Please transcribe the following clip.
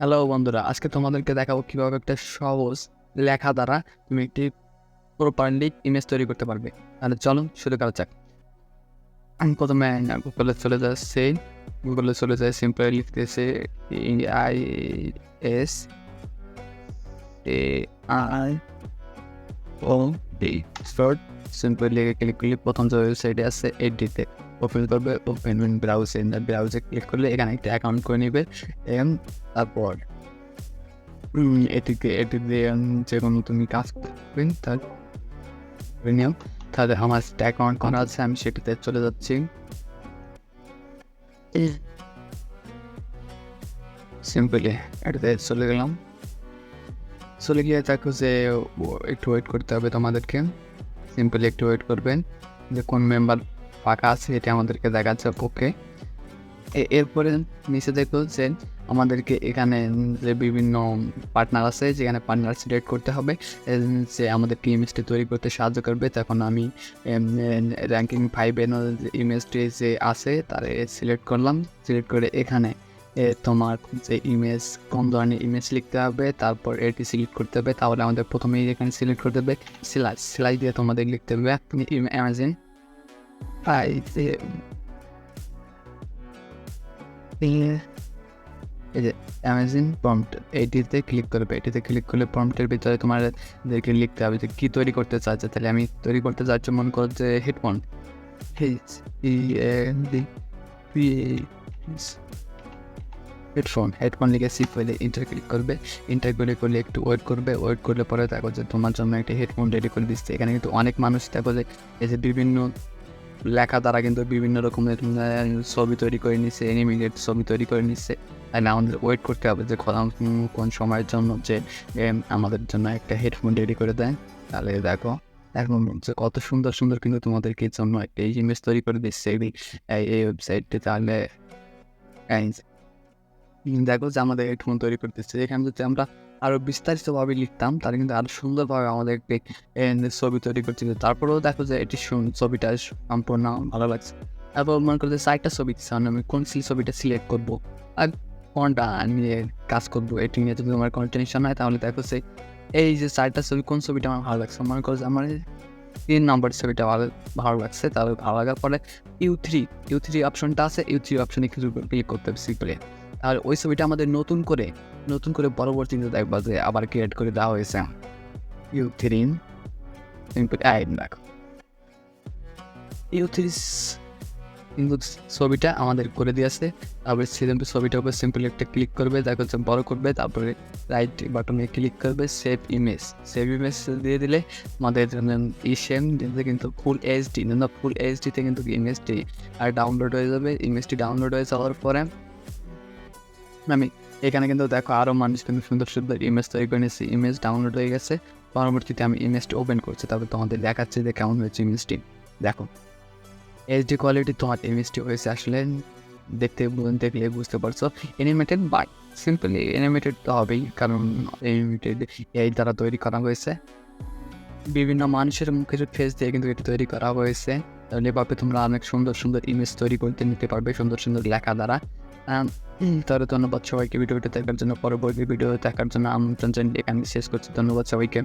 Hello বন্ধুরা, আজকে তোমাদেরকে দেখাবো কিভাবে একটা সহজ লেখা দ্বারা তুমি একটি প্রপারলি ইমেজ তৈরি করতে পারবে। তাহলে চলো শুরু করা যাক। আমি প্রথমে গুগলে চলে যায় সিম্পলি লিখতেছে ISAIOD স্টার্ট। সিম্পলি লিখে ক্লিক করলে প্রথম যে ওয়েবসাইটে আছে এডিতে ওপেন করবে। ওপেন ব্রাউজে ক্লিক করলে এখানে একটা অ্যাকাউন্ট করে নেবে। তারপর এটি দিয়ে যেকোনো তুমি কাজ করবেন তার নিয়ম। তাহলে আমার একটা অ্যাকাউন্ট করা আছে, আমি সেটাতে চলে যাচ্ছি। সিম্পলি এটাতে চলে গেলাম। চলে গিয়ে দেখো যে একটু ওয়েট করতে হবে তোমাদেরকে। সিম্পলি একটু ওয়েট করবেন যে কোন মেম্বার ফাঁকা আছে এটা আমাদেরকে দেখাচ্ছে। ওকে, এরপরে নিচে দেখো যে আমাদেরকে এখানে যে বিভিন্ন পার্টনার আছে, যেখানে পার্টনার সিলেক্ট করতে হবে যে আমাদেরকে ইমেজটি তৈরি করতে সাহায্য করবে। তখন আমি র্যাঙ্কিং 5-এর ইমেজটি যে আছে তার সিলেক্ট করলাম। সিলেক্ট করে এখানে তোমার যে ইমেজ, কোন ধরনের ইমেজ লিখতে হবে, তারপর এটি সিলেক্ট করতে হবে। তাহলে আমাদের প্রথমেই এখানে সিলেক্ট করতে হবে সেলাই দিয়ে তোমাদের লিখতে হবে অ্যামাজন এই যে অ্যামাজন প্রম্পট, এটিতে ক্লিক করবে। এটিতে ক্লিক করলে প্রম্পটের ভিতরে তোমাদেরকে লিখতে হবে যে কী তৈরি করতে চাচ্ছে। তাহলে আমি তৈরি করতে চাচ্ছি মনে করো যে হেডফোন, হেডফোন লিখে সিপ হলে ইন্টার ক্লিক করবে। ইন্টার করলে একটু ওয়েট করবে। ওয়েট করলে পরে দেখো যে তোমার জন্য একটা হেডফোন রেডি করে দিচ্ছে। এখানে কিন্তু অনেক মানুষ দেখো যে এই যে বিভিন্ন লেখা দ্বারা কিন্তু বিভিন্ন রকমের ছবি তৈরি করে নিচ্ছে, অ্যানিমেটেড ছবি তৈরি করে নিচ্ছে। তাহলে আমাদের ওয়েট করতে হবে যে কোন সময়ের জন্য যে আমাদের জন্য একটা হেডফোন রেডি করে দেয়। তাহলে দেখো এখন যে কত সুন্দর সুন্দর কিন্তু তোমাদেরকে জন্য একটা ইমেজ তৈরি করে দিচ্ছে এই ওয়েবসাইটটি। তাহলে দেখো যে আমাদের হেডফোন তৈরি করতেছে। এখানে যদি আমরা আরও বিস্তারিতভাবে লিখতাম তাহলে কিন্তু আরও সুন্দরভাবে আমাদেরকে ছবি তৈরি করতে দিত। তারপরেও দেখো যে এটি ছবিটা সম্পূর্ণ ভালো লাগছে। তারপর মনে করো যে 4টা ছবি দিচ্ছে, আমি কোন ছবিটা সিলেক্ট করবো আর কোনটা নিয়ে কাজ করবো, এটি নিয়ে যদি আমার কোনো টেনশন হয় তাহলে দেখো যে এই যে 4টা ছবি কোন ছবিটা আমার ভালো লাগছে। মনে করো যে আমার 3 নম্বর ছবিটা ভালো লাগছে। তাহলে ভালো লাগার পরে ইউ থ্রি অপশনটা আছে, ইউ3 অপশনে ক্লিক করতে হবে সিম্পলি। তাহলে ওই ছবিটা আমাদের নতুন করে পরবর্তীতে দেখবা যে আবার ক্রিয়েট করে দেওয়া হয়েছে। ইউ3 সিম্পলি দেখো ইউ3 কিন্তু ছবিটা আমাদের করে দিয়েছে। তারপরে ছবিটার উপর সিম্পলি একটা ক্লিক করবে, দেখো যে বড় করবে। তারপরে রাইট বাটনে ক্লিক করবে, সেভ ইমেজ দিয়ে দিলে আমাদের কিন্তু ফুল এইচডিতে কিন্তু ইমেজটি আর ডাউনলোড হয়ে যাবে। ইমেজটি ডাউনলোড হয়ে যাওয়ার পরে আমি এখানে কিন্তু দেখো আরও মানুষ কিন্তু সুন্দর সুন্দর ইমেজ তৈরি করে নিয়েছি। ইমেজ ডাউনলোড হয়ে গেছে। পরবর্তীতে আমি ইমেজটি ওপেন করছি, তারপর তোমাদের দেখাচ্ছি যে কেমন হয়েছে ইমেজটি। দেখো এইচডি কোয়ালিটি তোমার ইমেজটি হয়েছে। আসলে দেখলে বুঝতে পারছো অ্যানিমেটেড, বাট সিম্পলি অ্যানিমেটেড তো হবেই, কারণ অ্যানিমেটেড এই দ্বারা তৈরি করা হয়েছে। বিভিন্ন মানুষের মুখের ফেস দিয়ে কিন্তু এটি তৈরি করা হয়েছে। তাহলে এভাবে তোমরা অনেক সুন্দর সুন্দর ইমেজ তৈরি করতে নিতে পারবে সুন্দর সুন্দর লেখা দ্বারা। তাহলে ধন্যবাদ সবাইকে ভিডিওটি দেখার জন্য। পরবর্তী ভিডিও দেখার জন্য আমন্ত্রণ জানিয়ে এখানে শেষ করছি। ধন্যবাদ সবাইকে।